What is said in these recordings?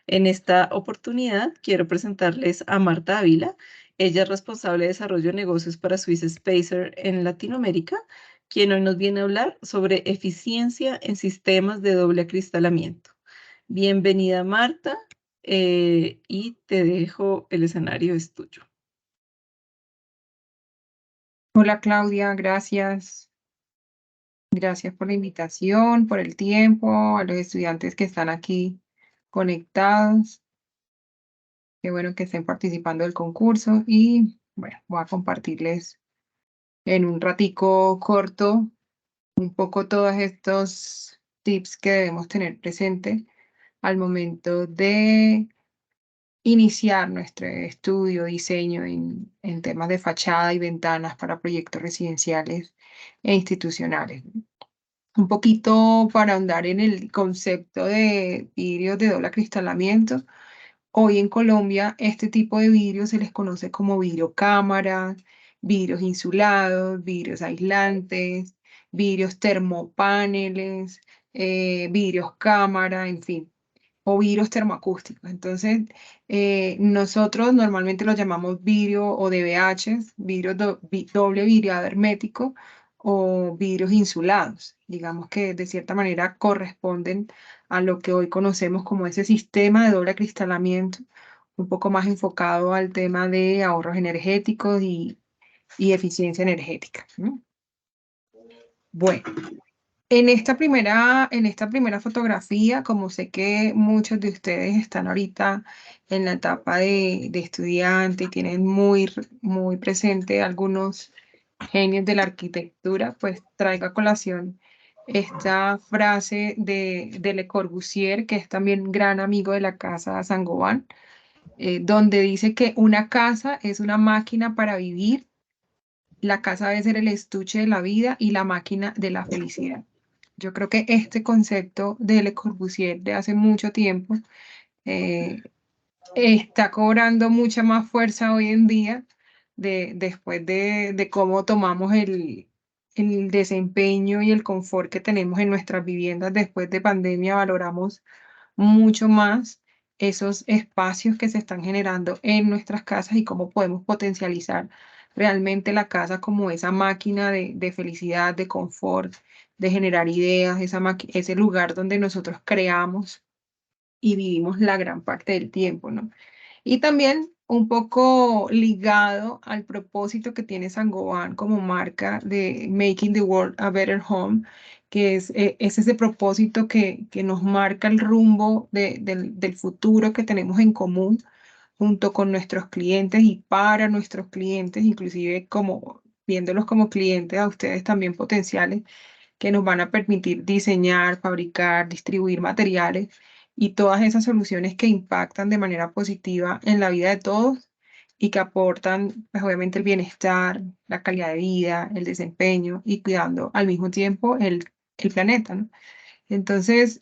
En esta oportunidad quiero presentarles a Marta Ávila. Ella es responsable de desarrollo de negocios para Swiss Spacer en Latinoamérica, quien hoy nos viene a hablar sobre eficiencia en sistemas de doble acristalamiento. Bienvenida, Marta, y te dejo el escenario es tuyo. Hola Claudia, gracias. Gracias por la invitación, por el tiempo, a los estudiantes que están aquí conectados. Qué bueno que estén participando del concurso y bueno, voy a compartirles en un ratico corto un poco todos estos tips que debemos tener presente al momento de iniciar nuestro estudio, diseño en temas de fachada y ventanas para proyectos residenciales e institucionales. Un poquito para ahondar en el concepto de vidrios de doble acristalamiento. Hoy en Colombia este tipo de vidrios se les conoce como vidrio cámara, vidrios insulados, vidrios aislantes, vidrios termopaneles, vidrios cámara, en fin, o vidrios termoacústicos. Entonces, nosotros normalmente los llamamos vidrio o DVHs, doble vidriado hermético o vidrios insulados. Digamos que de cierta manera corresponden a lo que hoy conocemos como ese sistema de doble acristalamiento, un poco más enfocado al tema de ahorros energéticos y eficiencia energética, ¿no? Bueno. En esta primera fotografía, como sé que muchos de ustedes están ahorita en la etapa de estudiante y tienen muy presente algunos genios de la arquitectura, pues traigo a colación esta frase de Le Corbusier, que es también gran amigo de la casa Saint-Gobain, donde dice que una casa es una máquina para vivir, la casa debe ser el estuche de la vida y la máquina de la felicidad. Yo creo que este concepto de Le Corbusier de hace mucho tiempo eh, está cobrando mucha más fuerza hoy en día después de cómo tomamos el desempeño y el confort que tenemos en nuestras viviendas después de pandemia. Valoramos mucho más esos espacios que se están generando en nuestras casas y cómo podemos potencializar realmente la casa como esa máquina de felicidad, de confort, de generar ideas, ese lugar donde nosotros creamos y vivimos la gran parte del tiempo, ¿no? Y también un poco ligado al propósito que tiene Saint-Gobain como marca de Making the World a Better Home, que es ese propósito que nos marca el rumbo del futuro que tenemos en común junto con nuestros clientes y para nuestros clientes, inclusive como viéndolos como clientes a ustedes también potenciales que nos van a permitir diseñar, fabricar, distribuir materiales y todas esas soluciones que impactan de manera positiva en la vida de todos y que aportan, pues, obviamente el bienestar, la calidad de vida, el desempeño y cuidando al mismo tiempo el planeta, ¿no? Entonces,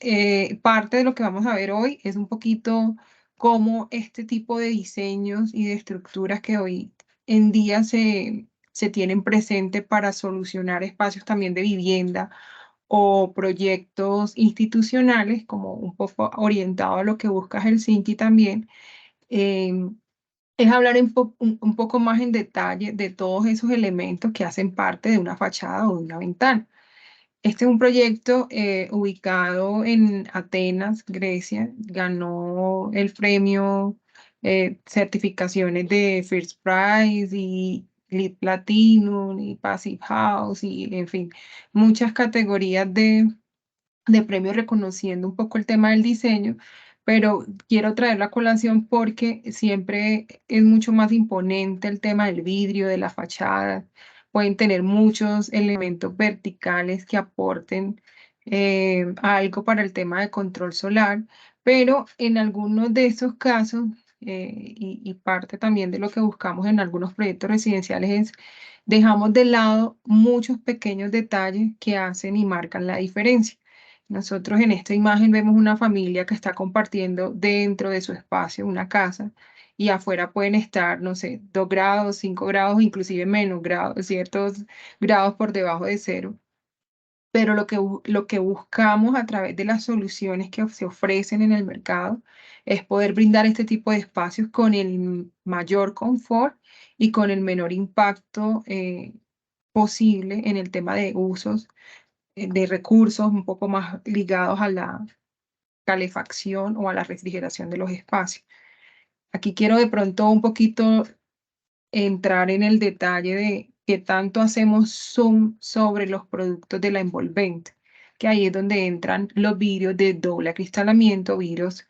parte de lo que vamos a ver hoy es un poquito cómo este tipo de diseños y de estructuras que hoy en día se tienen presente para solucionar espacios también de vivienda o proyectos institucionales, como un poco orientado a lo que busca Helsinki también, es hablar un poco más en detalle de todos esos elementos que hacen parte de una fachada o de una ventana. Este es un proyecto ubicado en Atenas, Grecia. Ganó el premio certificaciones de First Prize y Lead Platinum y Passive House y, en fin, muchas categorías de premios reconociendo un poco el tema del diseño, pero quiero traerlo a colación porque siempre es mucho más imponente el tema del vidrio, de la fachada. Pueden tener muchos elementos verticales que aporten algo para el tema de control solar, pero en algunos de estos casos, y parte también de lo que buscamos en algunos proyectos residenciales es dejamos de lado muchos pequeños detalles que hacen y marcan la diferencia. Nosotros en esta imagen vemos una familia que está compartiendo dentro de su espacio una casa y afuera pueden estar, no sé, 2 grados, 5 grados, inclusive menos grados, ciertos grados por debajo de cero. pero lo que buscamos a través de las soluciones que se ofrecen en el mercado es poder brindar este tipo de espacios con el mayor confort y con el menor impacto posible en el tema de usos de recursos un poco más ligados a la calefacción o a la refrigeración de los espacios. Aquí quiero de pronto un poquito entrar en el detalle de qué tanto hacemos zoom sobre los productos de la envolvente, que ahí es donde entran los vidrios de doble acristalamiento, vidrios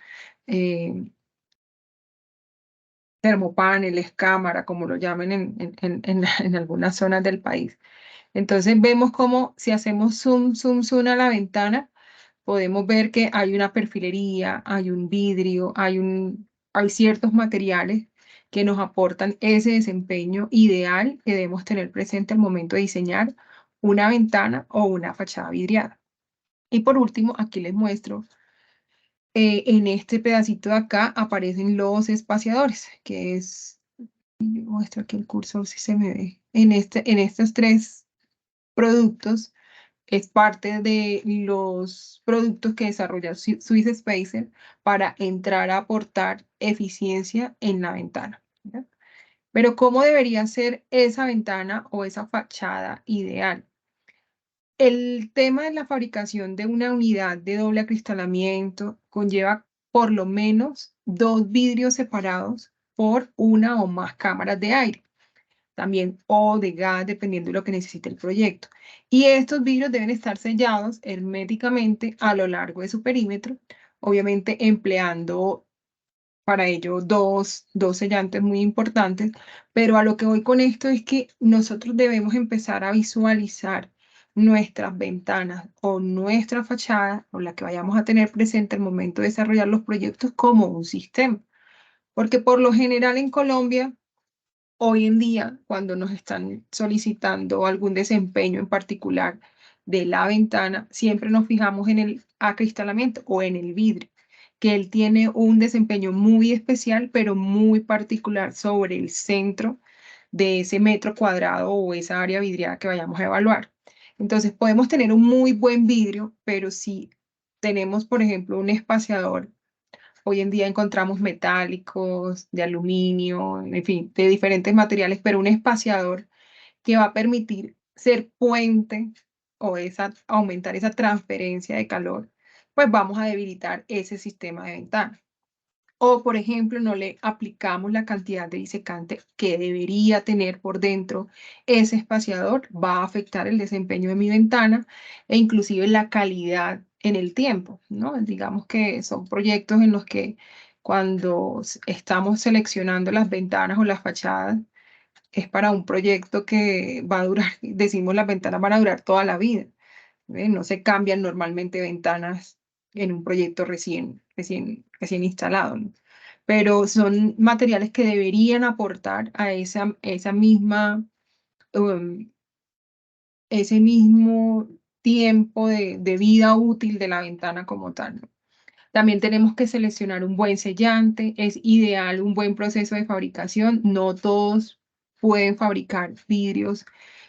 termopaneles, cámara, como lo llamen en algunas zonas del país. Entonces vemos como si hacemos zoom a la ventana, podemos ver que hay una perfilería, hay un vidrio, hay ciertos materiales que nos aportan ese desempeño ideal que debemos tener presente al momento de diseñar una ventana o una fachada vidriada. Y por último, aquí les muestro, en este pedacito de acá aparecen los espaciadores, que es, yo muestro aquí el cursor si se me ve, en estos tres productos es parte de los productos que desarrolla Swiss Spacer para entrar a aportar eficiencia en la ventana. ¿Ya? Pero ¿cómo debería ser esa ventana o esa fachada ideal? El tema de la fabricación de una unidad de doble acristalamiento conlleva por lo menos dos vidrios separados por una o más cámaras de aire también o de gas, dependiendo de lo que necesite el proyecto. Y estos vidrios deben estar sellados herméticamente a lo largo de su perímetro, obviamente empleando para ello dos sellantes muy importantes, pero a lo que voy con esto es que nosotros debemos empezar a visualizar nuestras ventanas o nuestra fachada o la que vayamos a tener presente al momento de desarrollar los proyectos como un sistema. Porque por lo general en Colombia hoy en día, cuando nos están solicitando algún desempeño en particular de la ventana, siempre nos fijamos en el acristalamiento o en el vidrio, que él tiene un desempeño muy especial, pero muy particular sobre el centro de ese metro cuadrado o esa área vidriada que vayamos a evaluar. Entonces, podemos tener un muy buen vidrio, pero si tenemos, por ejemplo, un espaciador. Hoy en día encontramos metálicos, de aluminio, en fin, de diferentes materiales, pero un espaciador que va a permitir ser puente o aumentar esa transferencia de calor, pues vamos a debilitar ese sistema de ventana. O, por ejemplo, no le aplicamos la cantidad de disecante que debería tener por dentro ese espaciador, va a afectar el desempeño de mi ventana e inclusive la calidad en el tiempo, ¿no? Digamos que son proyectos en los que cuando estamos seleccionando las ventanas o las fachadas, es para un proyecto que va a durar, decimos las ventanas van a durar toda la vida. No se cambian normalmente ventanas en un proyecto recién instalado, ¿no? Pero son materiales que deberían aportar a esa misma, um, ese mismo tiempo de vida útil de la ventana como tal, ¿no? También tenemos que seleccionar un buen sellante, es ideal un buen proceso de fabricación, no todos pueden fabricar vidrios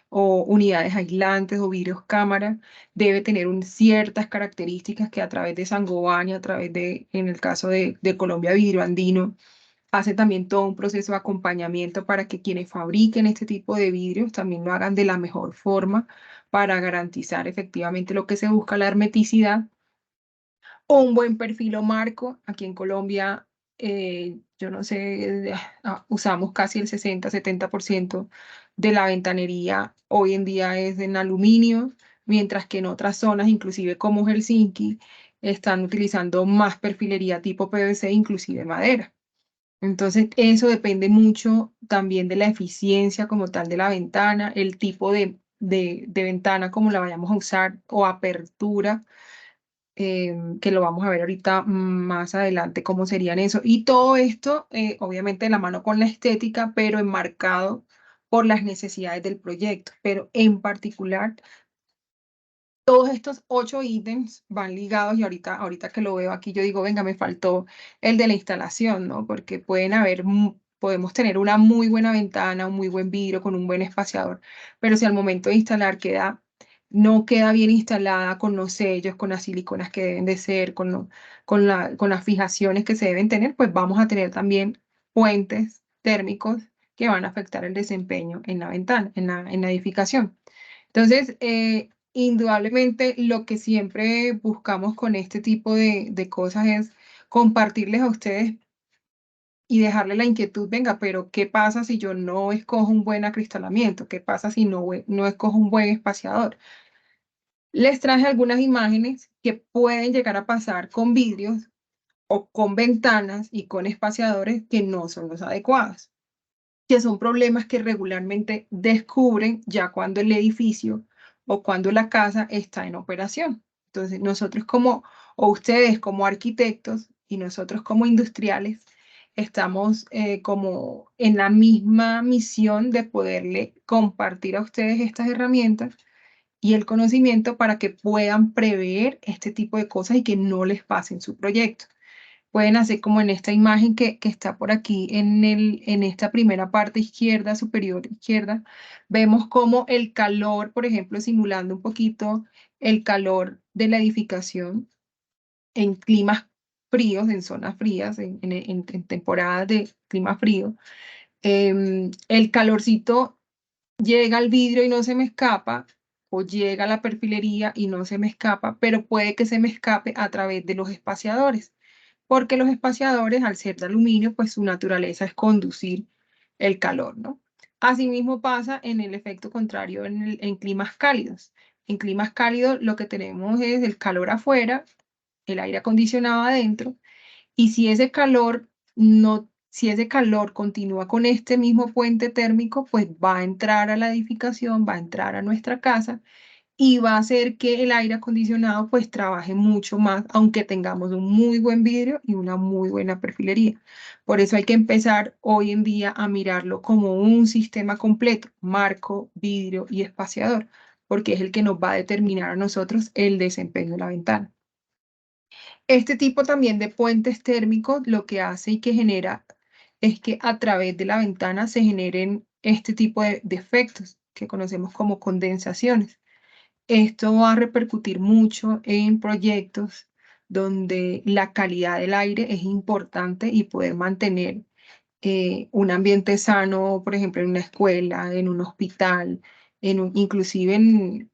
o unidades aislantes o vidrios cámara, debe tener ciertas características que a través de Sangoban y a través de, en el caso de Colombia Vidrio Andino, hace también todo un proceso de acompañamiento para que quienes fabriquen este tipo de vidrios también lo hagan de la mejor forma para garantizar efectivamente lo que se busca, la hermeticidad o un buen perfil o marco. Aquí en Colombia, yo no sé, usamos casi el 60-70% de la ventanería hoy en día es en aluminio, mientras que en otras zonas, inclusive como Helsinki, están utilizando más perfilería tipo PVC, inclusive madera. Entonces, eso depende mucho también de la eficiencia como tal de la ventana, el tipo de ventana como la vayamos a usar o apertura que lo vamos a ver ahorita más adelante, cómo serían eso. Y todo esto, obviamente, de la mano con la estética, pero enmarcado por las necesidades del proyecto. Pero en particular, todos estos 8 ítems van ligados y ahorita que lo veo aquí, yo digo, venga, me faltó el de la instalación, ¿no? Porque podemos tener una muy buena ventana, un muy buen vidrio con un buen espaciador, pero si al momento de instalar queda no queda bien instalada con los sellos, con las siliconas que deben de ser, con las fijaciones que se deben tener, pues vamos a tener también puentes térmicos que van a afectar el desempeño en la ventana, en la edificación. Entonces, indudablemente lo que siempre buscamos con este tipo de cosas es compartirles a ustedes y dejarle la inquietud, venga, pero ¿qué pasa si yo no escojo un buen acristalamiento? ¿Qué pasa si no escojo un buen espaciador? Les traje algunas imágenes que pueden llegar a pasar con vidrios o con ventanas y con espaciadores que no son los adecuados, que son problemas que regularmente descubren ya cuando el edificio o cuando la casa está en operación. Entonces, nosotros como, o ustedes como arquitectos y nosotros como industriales, estamos como en la misma misión de poderle compartir a ustedes estas herramientas y el conocimiento para que puedan prever este tipo de cosas y que no les pasen su proyecto. Pueden hacer como en esta imagen que está por aquí en esta primera parte izquierda, superior izquierda, vemos como el calor, por ejemplo, simulando un poquito el calor de la edificación en climas fríos, en zonas frías, en temporadas de clima frío. El calorcito llega al vidrio y no se me escapa, o llega a la perfilería y no se me escapa, pero puede que se me escape a través de los espaciadores, porque los espaciadores, al ser de aluminio, pues su naturaleza es conducir el calor, ¿no? Asimismo pasa en el efecto contrario en climas cálidos. En climas cálidos lo que tenemos es el calor afuera, el aire acondicionado adentro, y si ese calor no, si ese calor continúa con este mismo puente térmico, pues va a entrar a la edificación, va a entrar a nuestra casa y va a hacer que el aire acondicionado pues trabaje mucho más, aunque tengamos un muy buen vidrio y una muy buena perfilería. Por eso hay que empezar hoy en día a mirarlo como un sistema completo, marco, vidrio y espaciador, porque es el que nos va a determinar a nosotros el desempeño de la ventana. Este tipo también de puentes térmicos lo que hace y que genera es que a través de la ventana se generen este tipo de efectos que conocemos como condensaciones. Esto va a repercutir mucho en proyectos donde la calidad del aire es importante y poder mantener un ambiente sano, por ejemplo, en una escuela, en un hospital, inclusive en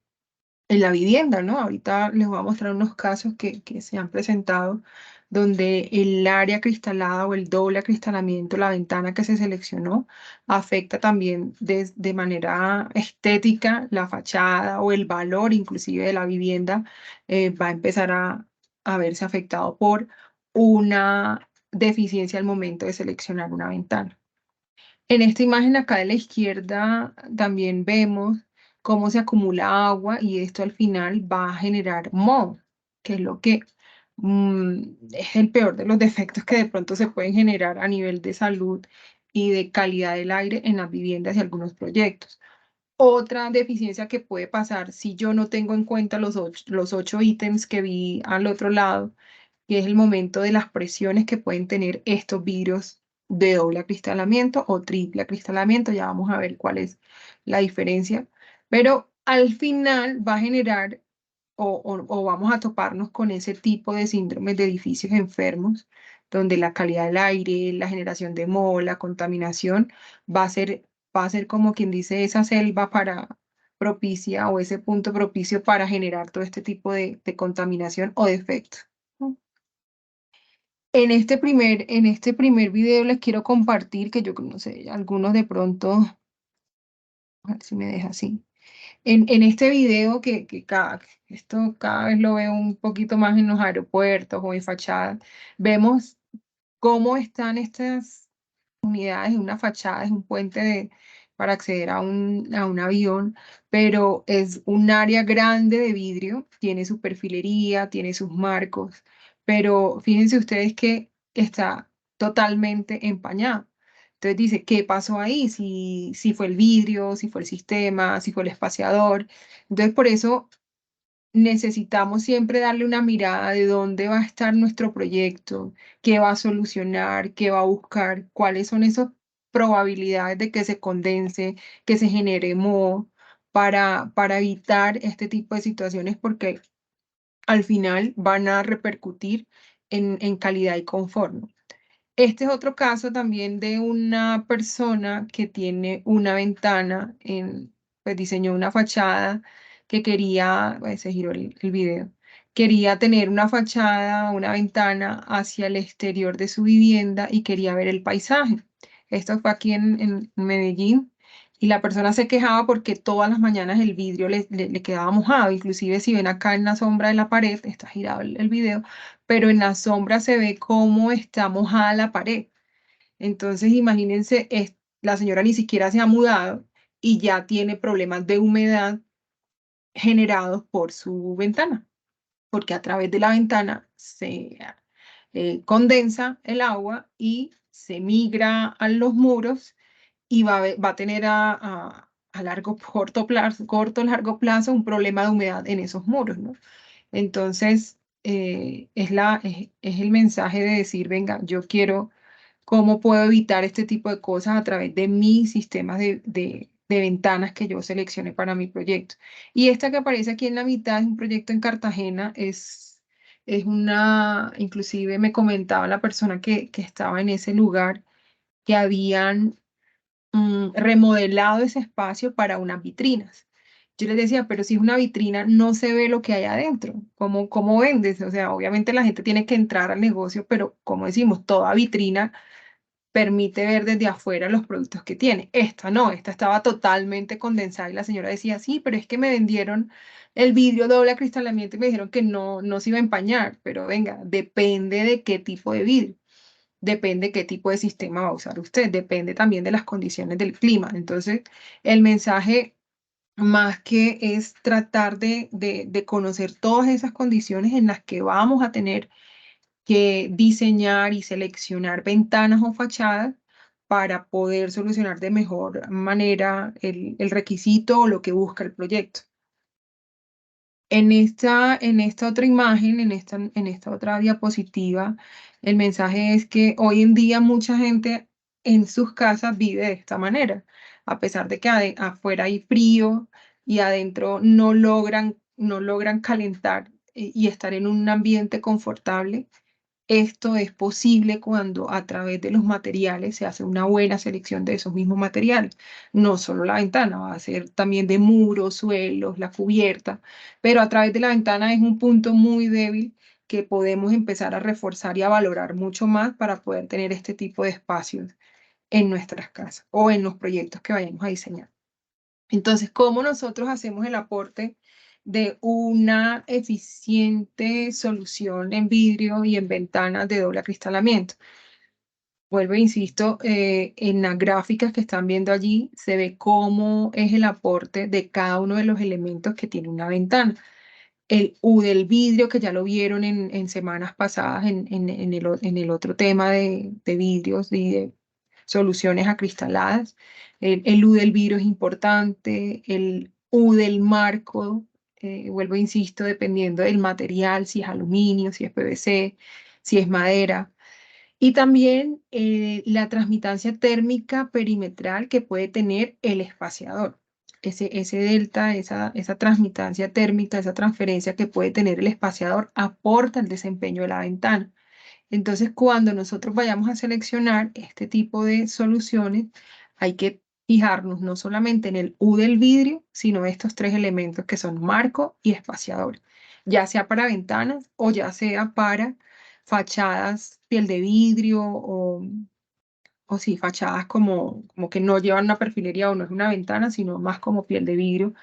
la vivienda, ¿no? Ahorita les voy a mostrar unos casos que se han presentado donde el área acristalada o el doble acristalamiento, la ventana que se seleccionó, afecta también de manera estética la fachada o el valor inclusive de la vivienda, va a empezar a verse afectado por una deficiencia al momento de seleccionar una ventana. En esta imagen acá de la izquierda también vemos cómo se acumula agua y esto al final va a generar moho, que es lo que es el peor de los defectos que de pronto se pueden generar a nivel de salud y de calidad del aire en las viviendas y algunos proyectos. Otra deficiencia que puede pasar si yo no tengo en cuenta los ocho ítems que vi al otro lado, que es el momento de las presiones que pueden tener estos vidrios de doble acristalamiento o triple acristalamiento. Ya vamos a ver cuál es la diferencia. Pero al final va a generar o vamos a toparnos con ese tipo de síndromes de edificios enfermos, donde la calidad del aire, la generación de moho, la contaminación va a ser, va a ser como quien dice esa selva para propicia o ese punto propicio para generar todo este tipo de contaminación o defecto. En este primer video les quiero compartir que yo no sé, algunos de pronto, a ver si me deja así. En este video esto cada vez lo veo un poquito más en los aeropuertos o en fachadas, vemos cómo están estas unidades, una fachada, es un puente para acceder a un avión, pero es un área grande de vidrio, tiene su perfilería, tiene sus marcos, pero fíjense ustedes que está totalmente empañado. Entonces dice, ¿qué pasó ahí? Si fue el vidrio, si fue el sistema, si fue el espaciador. Entonces por eso necesitamos siempre darle una mirada de dónde va a estar nuestro proyecto, qué va a solucionar, qué va a buscar, cuáles son esas probabilidades de que se condense, que se genere moho, para evitar este tipo de situaciones porque al final van a repercutir en calidad y confort, ¿no? Este es otro caso también de una persona que tiene una ventana, pues diseñó una fachada que quería, pues, se giró el video, quería tener una fachada, una ventana hacia el exterior de su vivienda y quería ver el paisaje. Esto fue aquí en Medellín y la persona se quejaba porque todas las mañanas el vidrio le quedaba mojado. Inclusive si ven acá en la sombra de la pared, está girado el video, pero en la sombra se ve cómo está mojada la pared. Entonces, imagínense, la señora ni siquiera se ha mudado y ya tiene problemas de humedad generados por su ventana, porque a través de la ventana se condensa el agua y se migra a los muros y va a tener a largo, corto plazo, corto, largo plazo un problema de humedad en esos muros, ¿no? Entonces, es el mensaje de decir, venga, yo quiero cómo puedo evitar este tipo de cosas a través de mis sistemas de ventanas que yo seleccione para mi proyecto. Y esta que aparece aquí en la mitad es un proyecto en Cartagena, es una, inclusive me comentaba la persona que estaba en ese lugar, que habían remodelado ese espacio para unas vitrinas. Yo les decía, pero si es una vitrina, no se ve lo que hay adentro. ¿Cómo vendes? O sea, obviamente la gente tiene que entrar al negocio, pero como decimos, toda vitrina permite ver desde afuera los productos que tiene. Esta no, esta estaba totalmente condensada y la señora decía, sí, pero es que me vendieron el vidrio doble acristalamiento y me dijeron que no se iba a empañar, pero venga, depende de qué tipo de vidrio. Depende qué tipo de sistema va a usar usted, depende también de las condiciones del clima. Entonces, el mensaje más que es tratar de conocer todas esas condiciones en las que vamos a tener que diseñar y seleccionar ventanas o fachadas para poder solucionar de mejor manera el requisito o lo que busca el proyecto. En esta otra imagen, en esta otra diapositiva, el mensaje es que hoy en día mucha gente en sus casas vive de esta manera, a pesar de que afuera hay frío y adentro no logran calentar y estar en un ambiente confortable. Esto es posible cuando a través de los materiales se hace una buena selección de esos mismos materiales. No solo la ventana, va a ser también de muros, suelos, la cubierta, pero a través de la ventana es un punto muy débil que podemos empezar a reforzar y a valorar mucho más para poder tener este tipo de espacios en nuestras casas o en los proyectos que vayamos a diseñar. Entonces, ¿cómo nosotros hacemos el aporte de una eficiente solución en vidrio y en ventanas de doble acristalamiento? Vuelvo e insisto, en las gráficas que están viendo allí se ve cómo es el aporte de cada uno de los elementos que tiene una ventana. El U del vidrio, que ya lo vieron en semanas pasadas en el otro tema de vidrios y de soluciones acristaladas. El U del vidrio es importante, el U del marco, vuelvo, insisto, dependiendo del material, si es aluminio, si es PVC, si es madera. Y también la transmitancia térmica perimetral que puede tener el espaciador. Ese delta, esa transmitancia térmica, esa transferencia que puede tener el espaciador aporta al desempeño de la ventana. Entonces, cuando nosotros vayamos a seleccionar este tipo de soluciones, hay que fijarnos no solamente en el U del vidrio, sino estos tres elementos que son marco y espaciador, ya sea para ventanas o ya sea para fachadas piel de vidrio o sí, fachadas como que no llevan una perfilería o no es una ventana, sino más como piel de vidrio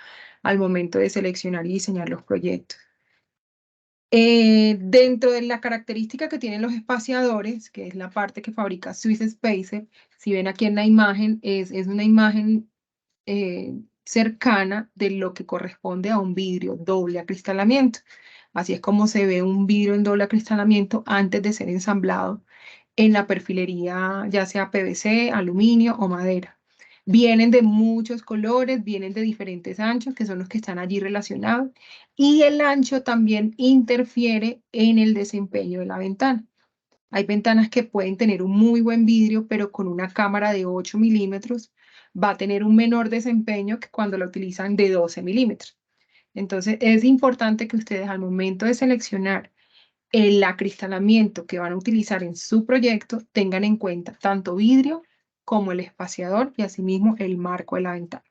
al momento de seleccionar y diseñar los proyectos. Dentro de la característica que tienen los espaciadores, que es la parte que fabrica Swiss Spacer, si ven aquí en la imagen, es una imagen cercana de lo que corresponde a un vidrio doble acristalamiento. Así es como se ve un vidrio en doble acristalamiento antes de ser ensamblado en la perfilería, ya sea PVC, aluminio o madera. Vienen de muchos colores, vienen de diferentes anchos, que son los que están allí relacionados, y el ancho también interfiere en el desempeño de la ventana. Hay ventanas que pueden tener un muy buen vidrio, pero con una cámara de 8 milímetros va a tener un menor desempeño que cuando lo utilizan de 12 milímetros. Entonces, es importante que ustedes al momento de seleccionar el acristalamiento que van a utilizar en su proyecto tengan en cuenta tanto vidrio como el espaciador y asimismo el marco de la ventana.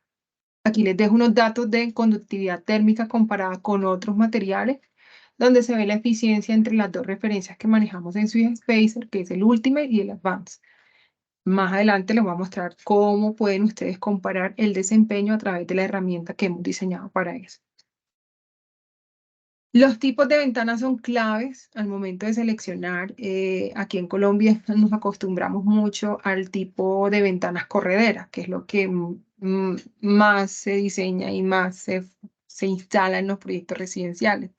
Aquí les dejo unos datos de conductividad térmica comparada con otros materiales, donde se ve la eficiencia entre las dos referencias que manejamos en Swiss Spacer, que es el Ultimate y el Advanced. Más adelante les voy a mostrar cómo pueden ustedes comparar el desempeño a través de la herramienta que hemos diseñado para eso. Los tipos de ventanas son claves al momento de seleccionar. Aquí en Colombia nos acostumbramos mucho al tipo de ventanas correderas, que es lo que más se diseña y más se instala en los proyectos residenciales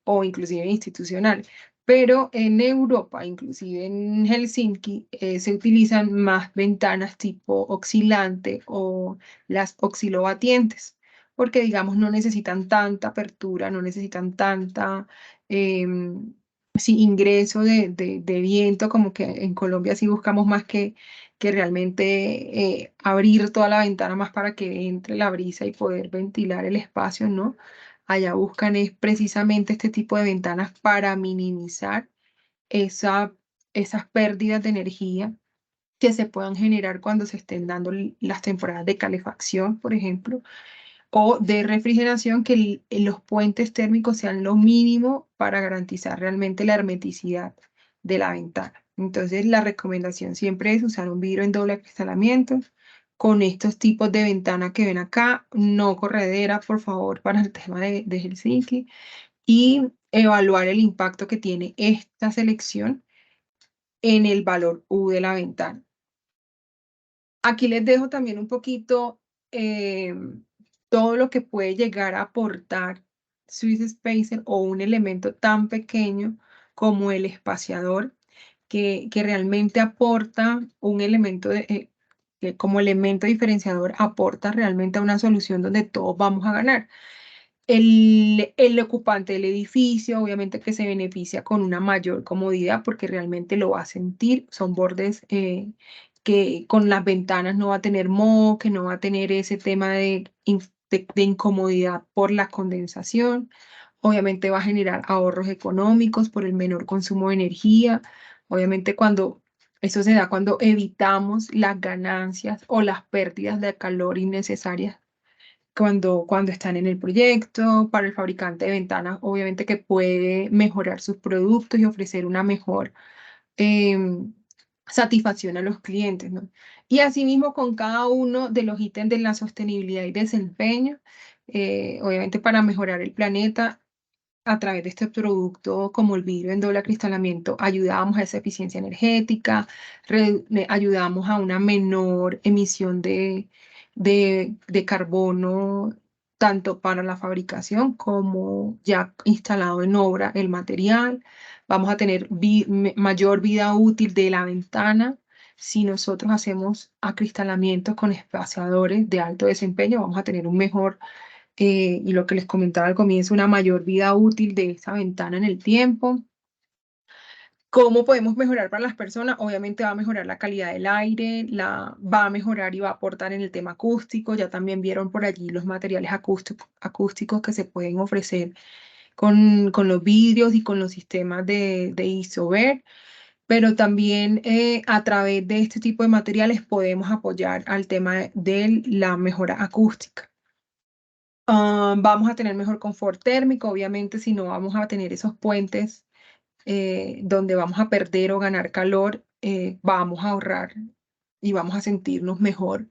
o inclusive institucionales. Pero en Europa, inclusive en Helsinki, se utilizan más ventanas tipo oscilante o las oscilobatientes, porque digamos no necesitan tanta apertura, no necesitan tanta sí, ingreso de viento, como que en Colombia sí buscamos más que realmente abrir toda la ventana más para que entre la brisa y poder ventilar el espacio, ¿no? Allá buscan es precisamente este tipo de ventanas para minimizar esas pérdidas de energía que se puedan generar cuando se estén dando las temporadas de calefacción, por ejemplo, o de refrigeración, que los puentes térmicos sean lo mínimo para garantizar realmente la hermeticidad de la ventana. Entonces, la recomendación siempre es usar un vidrio en doble acristalamiento con estos tipos de ventana que ven acá, no corredera, por favor, para el tema de Helsinki, y evaluar el impacto que tiene esta selección en el valor U de la ventana. Aquí les dejo también un poquito todo lo que puede llegar a aportar Swiss Spacer o un elemento tan pequeño como el espaciador, que realmente aporta un elemento que como elemento diferenciador aporta realmente a una solución donde todos vamos a ganar. El ocupante del edificio, obviamente que se beneficia con una mayor comodidad porque realmente lo va a sentir. Son bordes que con las ventanas no va a tener moho, que no va a tener ese tema de incomodidad por la condensación. Obviamente va a generar ahorros económicos por el menor consumo de energía. Obviamente eso se da cuando evitamos las ganancias o las pérdidas de calor innecesarias cuando están en el proyecto. Para el fabricante de ventanas, obviamente que puede mejorar sus productos y ofrecer una mejor em, satisfacción a los clientes, ¿no? Y asimismo con cada uno de los ítems de la sostenibilidad y desempeño, obviamente para mejorar el planeta. A través de este producto, como el vidrio en doble acristalamiento, ayudamos a esa eficiencia energética, ayudamos a una menor emisión de carbono, tanto para la fabricación como ya instalado en obra el material. Vamos a tener mayor vida útil de la ventana. Si nosotros hacemos acristalamientos con espaciadores de alto desempeño, vamos a tener un mejor y lo que les comentaba al comienzo, una mayor vida útil de esa ventana en el tiempo. ¿Cómo podemos mejorar para las personas? Obviamente va a mejorar la calidad del aire, va a mejorar y va a aportar en el tema acústico. Ya también vieron por allí los materiales acústicos que se pueden ofrecer con los vidrios y con los sistemas de Isover. Pero también a través de este tipo de materiales podemos apoyar al tema de la mejora acústica. Vamos a tener mejor confort térmico, obviamente, si no vamos a tener esos puentes donde vamos a perder o ganar calor, vamos a ahorrar y vamos a sentirnos mejor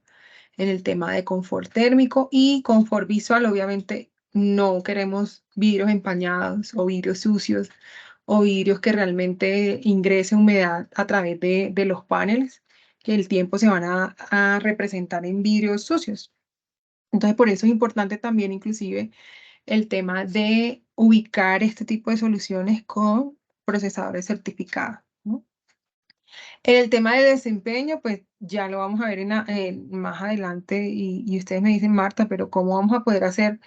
en el tema de confort térmico y confort visual. Obviamente, no queremos vidrios empañados o vidrios sucios o vidrios que realmente ingrese humedad a través de los paneles, que el tiempo se van a representar en vidrios sucios. Entonces, por eso es importante también, inclusive, el tema de ubicar este tipo de soluciones con procesadores certificados, ¿no? En el tema de desempeño, pues ya lo vamos a ver más adelante y ustedes me dicen, Marta, pero ¿cómo vamos a poder hacer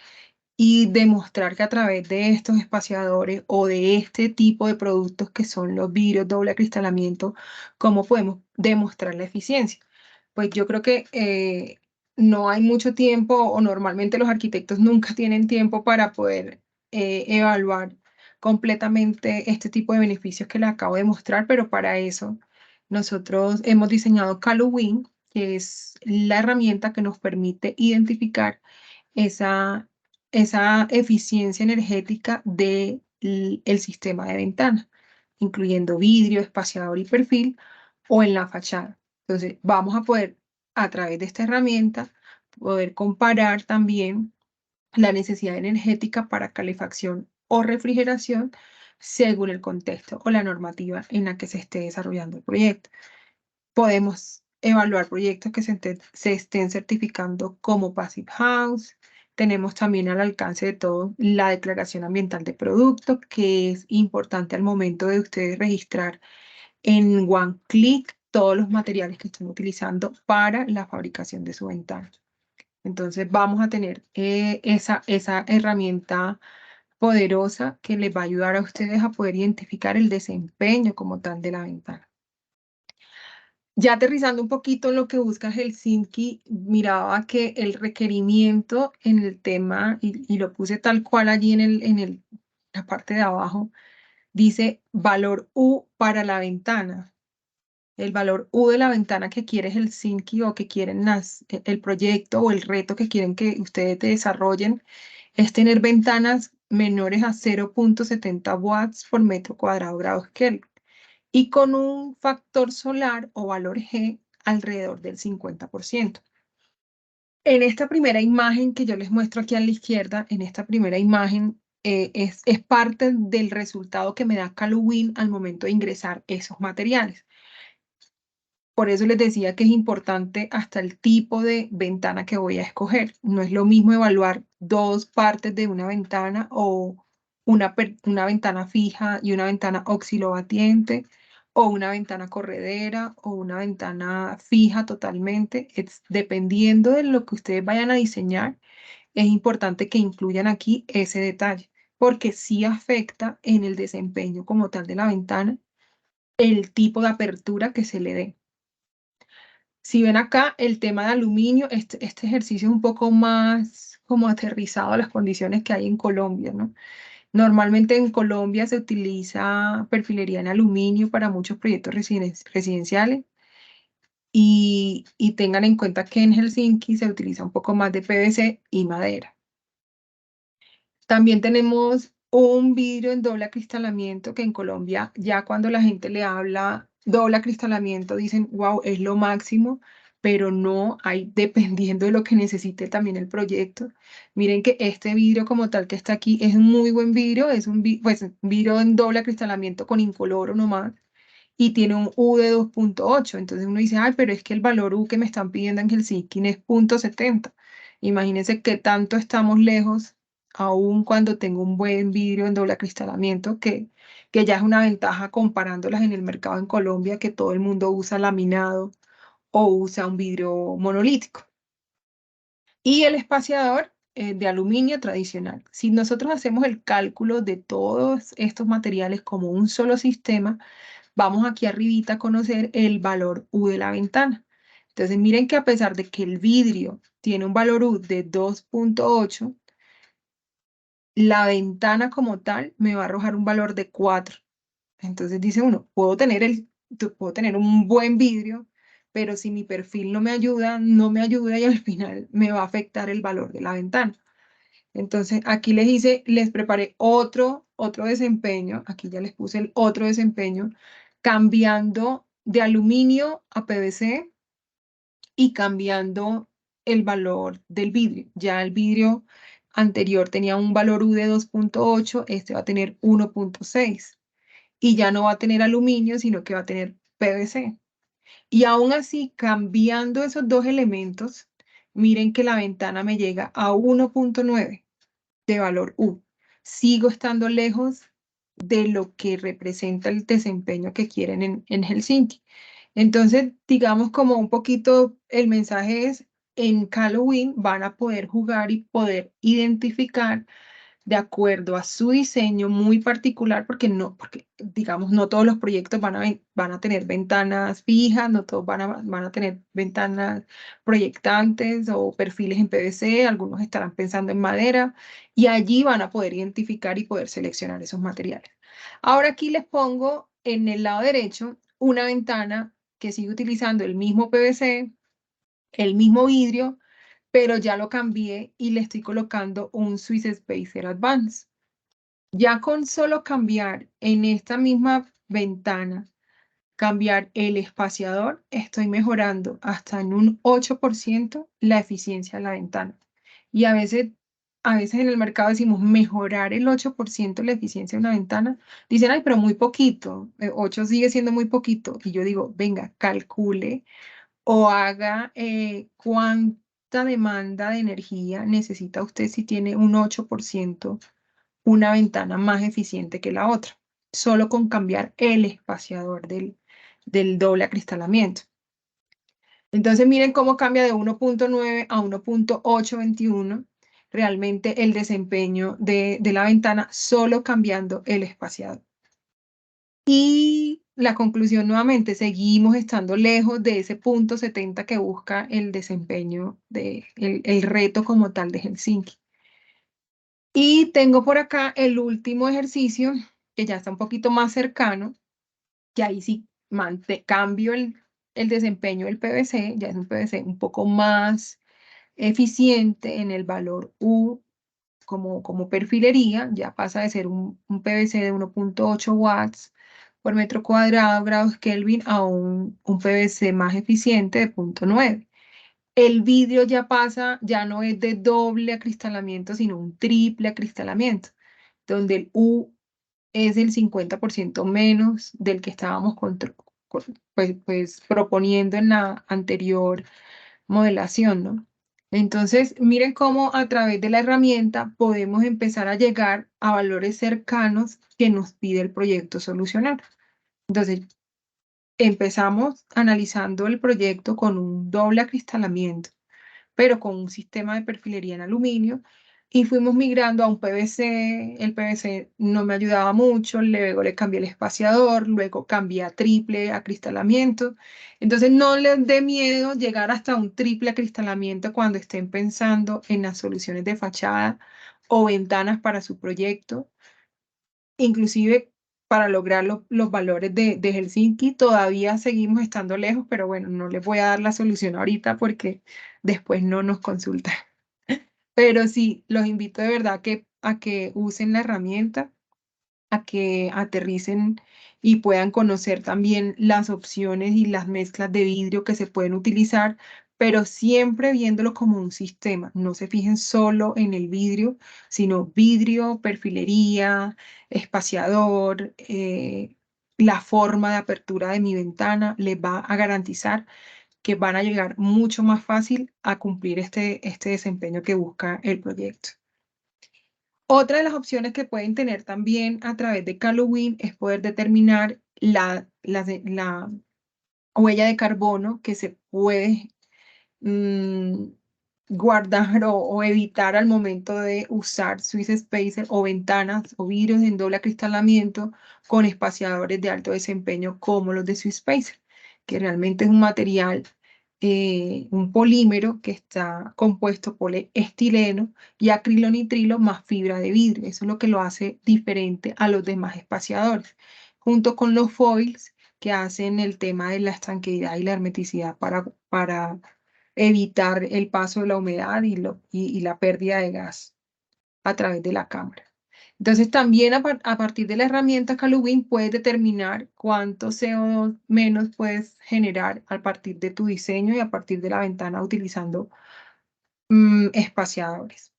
y demostrar que a través de estos espaciadores o de este tipo de productos que son los vidrios doble acristalamiento, cómo podemos demostrar la eficiencia? Pues yo creo que no hay mucho tiempo o normalmente los arquitectos nunca tienen tiempo para poder evaluar completamente este tipo de beneficios que les acabo de mostrar, pero para eso nosotros hemos diseñado CaloWin, que es la herramienta que nos permite identificar esa, esa eficiencia energética del sistema de ventana, incluyendo vidrio, espaciador y perfil o en la fachada. Entonces, vamos a poder, a través de esta herramienta, poder comparar también la necesidad energética para calefacción o refrigeración según el contexto o la normativa en la que se esté desarrollando el proyecto. Podemos evaluar proyectos que se estén certificando como Passive House. Tenemos también al alcance de todo la declaración ambiental de producto, que es importante al momento de ustedes registrar en One Click todos los materiales que están utilizando para la fabricación de su ventana. Entonces vamos a tener esa herramienta poderosa que les va a ayudar a ustedes a poder identificar el desempeño como tal de la ventana. Ya aterrizando un poquito en lo que busca Helsinki, miraba que el requerimiento en el tema, y lo puse tal cual allí la parte de abajo, dice valor U para la ventana. El valor U de la ventana que quiere Helsinki o que quieren el proyecto o el reto que quieren que ustedes desarrollen es tener ventanas menores a 0.70 watts por metro cuadrado grados Kelvin y con un factor solar o valor G alrededor del 50%. En esta primera imagen que yo les muestro aquí a la izquierda, en esta primera imagen es parte del resultado que me da CaloWin al momento de ingresar esos materiales. Por eso les decía que es importante hasta el tipo de ventana que voy a escoger. No es lo mismo evaluar dos partes de una ventana o una ventana fija y una ventana oscilobatiente o una ventana corredera o una ventana fija totalmente. Dependiendo de lo que ustedes vayan a diseñar, es importante que incluyan aquí ese detalle porque sí afecta en el desempeño como tal de la ventana el tipo de apertura que se le dé. Si ven acá el tema de aluminio, este ejercicio es un poco más como aterrizado a las condiciones que hay en Colombia, ¿no? Normalmente en Colombia se utiliza perfilería en aluminio para muchos proyectos residenciales y tengan en cuenta que en Helsinki se utiliza un poco más de PVC y madera. También tenemos un vidrio en doble acristalamiento que en Colombia ya cuando la gente le habla doble acristalamiento dicen, wow, es lo máximo, pero no hay, dependiendo de lo que necesite también el proyecto. Miren que este vidrio como tal que está aquí es un muy buen vidrio, es un vidrio en doble acristalamiento con incoloro nomás y tiene un U de 2.8. Entonces uno dice, ay, pero es que el valor U que me están pidiendo en Helsinki es 0.70. Imagínense qué tanto estamos lejos, aun cuando tengo un buen vidrio en doble acristalamiento, que ya es una ventaja comparándolas en el mercado en Colombia, que todo el mundo usa laminado o usa un vidrio monolítico. Y el espaciador de aluminio tradicional. Si nosotros hacemos el cálculo de todos estos materiales como un solo sistema, vamos aquí arribita a conocer el valor U de la ventana. Entonces miren que a pesar de que el vidrio tiene un valor U de 2.8, la ventana como tal me va a arrojar un valor de 4. Entonces dice uno, puedo tener un buen vidrio, pero si mi perfil no me ayuda y al final me va a afectar el valor de la ventana. Entonces aquí les preparé otro desempeño, aquí ya les puse el otro desempeño, cambiando de aluminio a PVC y cambiando el valor del vidrio. Ya el vidrio anterior tenía un valor U de 2.8, este va a tener 1.6 y ya no va a tener aluminio, sino que va a tener PVC. Y aún así, cambiando esos dos elementos, miren que la ventana me llega a 1.9 de valor U. Sigo estando lejos de lo que representa el desempeño que quieren en Helsinki. Entonces, digamos como un poquito el mensaje es, en Halloween van a poder jugar y poder identificar de acuerdo a su diseño muy particular, porque digamos, no todos los proyectos van a tener ventanas fijas, no todos van a tener ventanas proyectantes o perfiles en PVC, algunos estarán pensando en madera, y allí van a poder identificar y poder seleccionar esos materiales. Ahora aquí les pongo en el lado derecho una ventana que sigue utilizando el mismo PVC, el mismo vidrio, pero ya lo cambié y le estoy colocando un Swiss Spacer Advance. Ya con solo cambiar en esta misma ventana, cambiar el espaciador, estoy mejorando hasta en un 8% la eficiencia de la ventana. Y a veces en el mercado decimos mejorar el 8% la eficiencia de una ventana. Dicen, ay, pero muy poquito, 8 sigue siendo muy poquito. Y yo digo, venga, calcule o haga cuánta demanda de energía necesita usted si tiene un 8% una ventana más eficiente que la otra, solo con cambiar el espaciador del doble acristalamiento. Entonces miren cómo cambia de 1.9 a 1.821 realmente el desempeño de la ventana solo cambiando el espaciador. Y la conclusión nuevamente, seguimos estando lejos de ese punto 70 que busca el desempeño, el reto como tal de Helsinki. Y tengo por acá el último ejercicio, que ya está un poquito más cercano, que ahí sí cambio el desempeño del PVC, ya es un PVC un poco más eficiente en el valor U como perfilería, ya pasa de ser un PVC de 1.8 watts por metro cuadrado, grados Kelvin, a un PVC más eficiente de 0.9. El vidrio ya pasa, ya no es de doble acristalamiento, sino un triple acristalamiento, donde el U es el 50% menos del que estábamos pues, proponiendo en la anterior modelación, ¿no? Entonces, miren cómo a través de la herramienta podemos empezar a llegar a valores cercanos que nos pide el proyecto solucionar. Entonces, empezamos analizando el proyecto con un doble acristalamiento, pero con un sistema de perfilería en aluminio, y fuimos migrando a un PVC. El PVC no me ayudaba mucho, luego le cambié el espaciador, luego cambié a triple acristalamiento. Entonces no les dé miedo llegar hasta un triple acristalamiento cuando estén pensando en las soluciones de fachada o ventanas para su proyecto. Inclusive para lograr los valores de Helsinki todavía seguimos estando lejos, pero bueno, no les voy a dar la solución ahorita porque después no nos consultan. Pero sí, los invito de verdad a que usen la herramienta, a que aterricen y puedan conocer también las opciones y las mezclas de vidrio que se pueden utilizar, pero siempre viéndolo como un sistema. No se fijen solo en el vidrio, sino vidrio, perfilería, espaciador, la forma de apertura de mi ventana les va a garantizar que van a llegar mucho más fácil a cumplir este desempeño que busca el proyecto. Otra de las opciones que pueden tener también a través de CaloWin es poder determinar la huella de carbono que se puede guardar o evitar al momento de usar Swiss Spacer o ventanas o vidrios en doble acristalamiento con espaciadores de alto desempeño como los de Swiss Spacer, que realmente es un material, un polímero que está compuesto por estileno y acrilonitrilo más fibra de vidrio. Eso es lo que lo hace diferente a los demás espaciadores, junto con los foils que hacen el tema de la estanqueidad y la hermeticidad para evitar el paso de la humedad y la pérdida de gas a través de la cámara. Entonces también a partir de la herramienta CaloWin puedes determinar cuánto CO2 menos puedes generar a partir de tu diseño y a partir de la ventana utilizando espaciadores.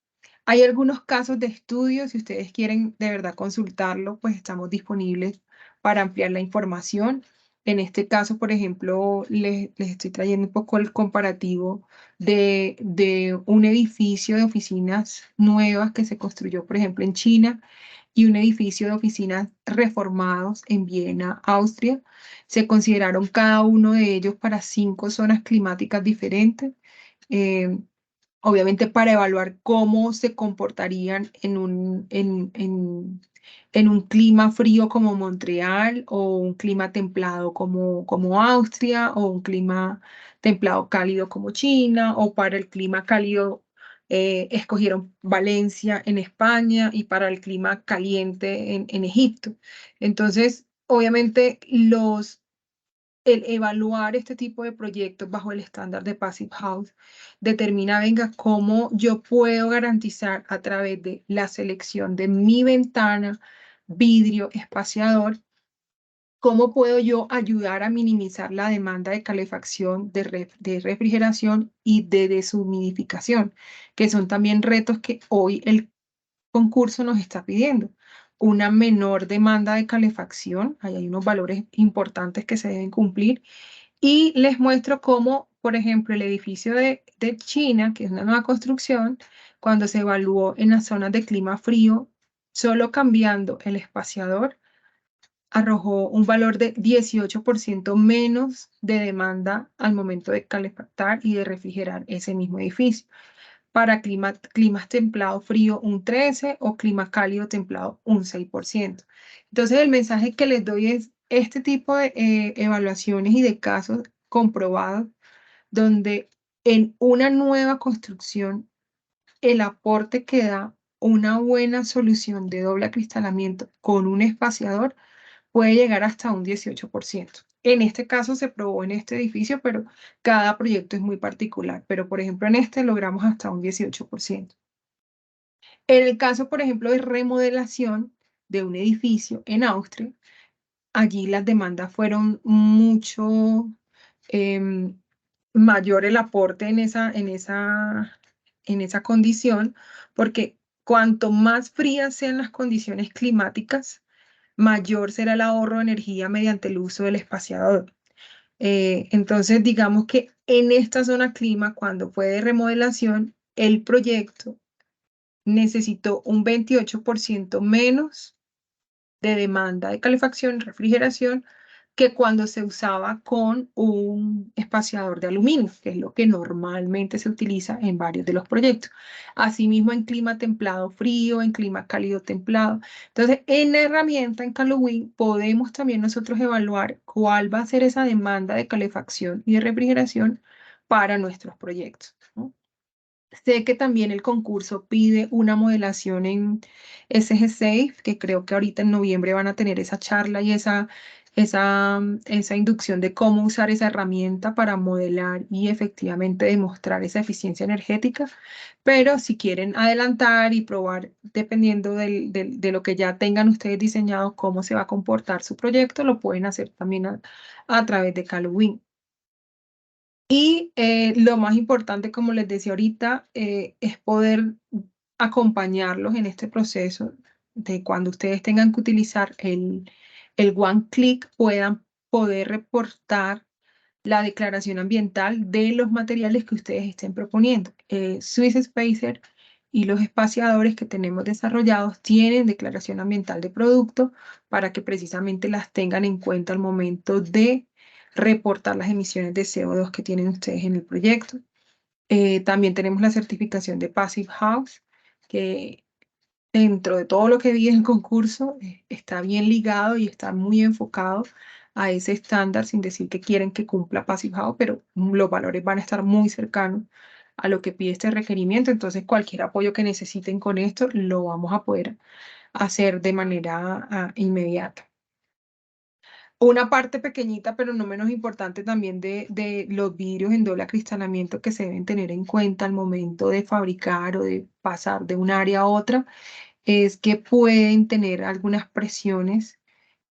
Hay algunos casos de estudio, si ustedes quieren de verdad consultarlo, pues estamos disponibles para ampliar la información. En este caso, por ejemplo, les estoy trayendo un poco el comparativo de un edificio de oficinas nuevas que se construyó, por ejemplo, en China, y un edificio de oficinas reformados en Viena, Austria. Se consideraron cada uno de ellos para 5 zonas climáticas diferentes. obviamente para evaluar cómo se comportarían en un clima frío como Montreal o un clima templado como Austria o un clima templado cálido como China o para el clima cálido escogieron Valencia en España y para el clima caliente en Egipto. Entonces, obviamente el evaluar este tipo de proyectos bajo el estándar de Passive House determina, venga, cómo yo puedo garantizar a través de la selección de mi ventana, vidrio, espaciador, cómo puedo yo ayudar a minimizar la demanda de calefacción, de refrigeración y de deshumidificación, que son también retos que hoy el concurso nos está pidiendo. Una menor demanda de calefacción, ahí hay unos valores importantes que se deben cumplir, y les muestro cómo, por ejemplo, el edificio de China, que es una nueva construcción, cuando se evaluó en las zonas de clima frío, solo cambiando el espaciador, arrojó un valor de 18% menos de demanda al momento de calefactar y de refrigerar ese mismo edificio. Para climas templado frío un 13 o clima cálido templado un 6%. Entonces el mensaje que les doy es este tipo de evaluaciones y de casos comprobados donde en una nueva construcción el aporte que da una buena solución de doble acristalamiento con un espaciador puede llegar hasta un 18%. En este caso se probó en este edificio, pero cada proyecto es muy particular. Pero, por ejemplo, en este logramos hasta un 18%. En el caso, por ejemplo, de remodelación de un edificio en Austria, allí las demandas fueron mucho em, mayor el aporte en esa condición, porque cuanto más frías sean las condiciones climáticas, mayor será el ahorro de energía mediante el uso del espaciador. Entonces, digamos que en esta zona clima, cuando fue de remodelación, el proyecto necesitó un 28% menos de demanda de calefacción y refrigeración que cuando se usaba con un espaciador de aluminio, que es lo que normalmente se utiliza en varios de los proyectos. Asimismo, en clima templado frío, en clima cálido templado. Entonces, en la herramienta, en CaloWin, podemos también nosotros evaluar cuál va a ser esa demanda de calefacción y de refrigeración para nuestros proyectos, ¿no? Sé que también el concurso pide una modelación en SG Safe, que creo que ahorita en noviembre van a tener esa charla y esa inducción de cómo usar esa herramienta para modelar y efectivamente demostrar esa eficiencia energética. Pero si quieren adelantar y probar, dependiendo de lo que ya tengan ustedes diseñado, cómo se va a comportar su proyecto, lo pueden hacer también a través de CaloWin. Y lo más importante, como les decía ahorita, es poder acompañarlos en este proceso de cuando ustedes tengan que utilizar el One Click, puedan poder reportar la declaración ambiental de los materiales que ustedes estén proponiendo. Swiss Spacer y los espaciadores que tenemos desarrollados tienen declaración ambiental de producto para que precisamente las tengan en cuenta al momento de reportar las emisiones de CO2 que tienen ustedes en el proyecto. También tenemos la certificación de Passive House, que dentro de todo lo que vi en el concurso, está bien ligado y está muy enfocado a ese estándar, sin decir que quieren que cumpla Passive House, pero los valores van a estar muy cercanos a lo que pide este requerimiento. Entonces, cualquier apoyo que necesiten con esto, lo vamos a poder hacer de manera inmediata. Una parte pequeñita, pero no menos importante también de los vidrios en doble acristalamiento que se deben tener en cuenta al momento de fabricar o de pasar de un área a otra, es que pueden tener algunas presiones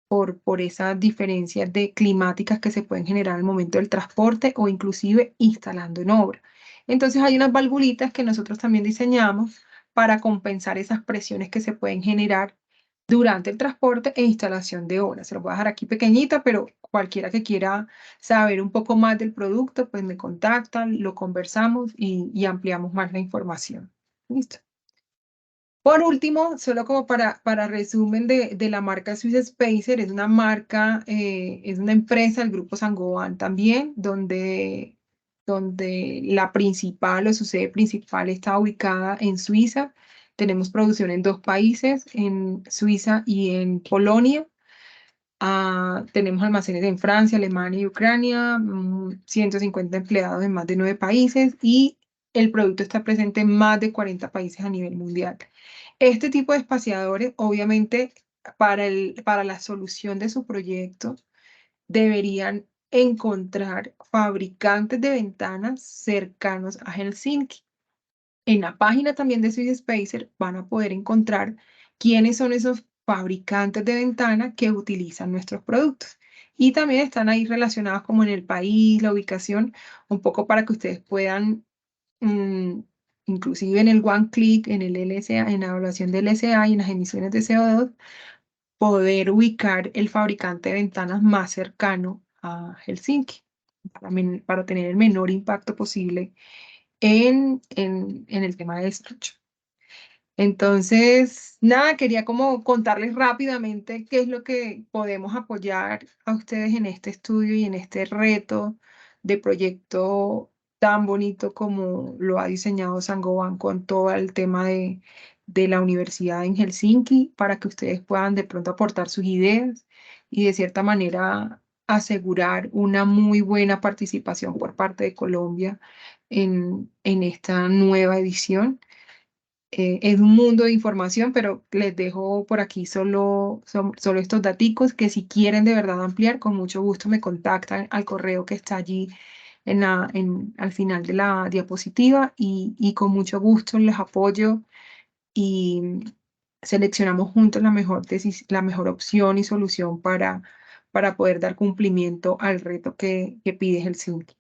por esas diferencias de climáticas que se pueden generar al momento del transporte o inclusive instalando en obra. Entonces hay unas valvulitas que nosotros también diseñamos para compensar esas presiones que se pueden generar durante el transporte e instalación de obra. Se lo voy a dejar aquí pequeñita, pero cualquiera que quiera saber un poco más del producto, pues me contactan, lo conversamos y ampliamos más la información. ¿Listo? Por último, solo como para resumen de la marca Swiss Spacer, es una marca, es una empresa del grupo Sangoban también, donde donde la principal o su sede principal está ubicada en Suiza. Tenemos producción en dos países, en Suiza y en Polonia. Tenemos almacenes en Francia, Alemania y Ucrania, 150 empleados en más de 9 países y el producto está presente en más de 40 países a nivel mundial. Este tipo de espaciadores, obviamente, para la solución de su proyecto, deberían encontrar fabricantes de ventanas cercanos a Helsinki. En la página también de Swiss Spacer van a poder encontrar quiénes son esos fabricantes de ventanas que utilizan nuestros productos. Y también están ahí relacionados como en el país, la ubicación, un poco para que ustedes puedan, mm, inclusive en el One Click, en el LSA, en la evaluación del LSA y en las emisiones de CO2, poder ubicar el fabricante de ventanas más cercano a Helsinki para tener el menor impacto posible en el tema de desarrollo. Entonces, nada, quería como contarles rápidamente qué es lo que podemos apoyar a ustedes en este estudio y en este reto de proyecto tan bonito como lo ha diseñado Sangoban con todo el tema de la universidad en Helsinki, para que ustedes puedan de pronto aportar sus ideas y de cierta manera asegurar una muy buena participación por parte de Colombia en esta nueva edición. Es un mundo de información, pero les dejo por aquí solo estos daticos que si quieren de verdad ampliar, con mucho gusto me contactan al correo que está allí al final de la diapositiva y con mucho gusto les apoyo y seleccionamos juntos la mejor opción y solución para poder dar cumplimiento al reto que pide Helsinki.